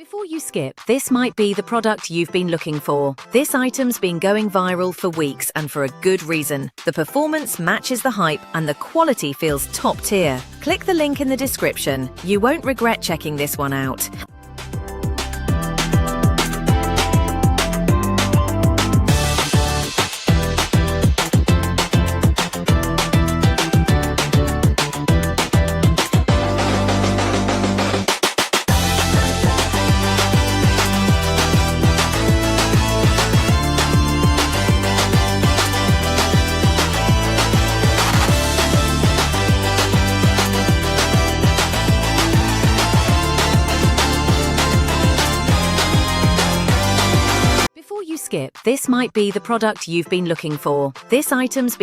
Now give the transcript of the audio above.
Before you skip, this might be the product you've been looking for. This item's been going viral for weeks and for a good reason. The performance matches the hype and the quality feels top tier. Click the link in the description. You won't regret checking this one out. Before you skip, this might be the product you've been looking for. This item's been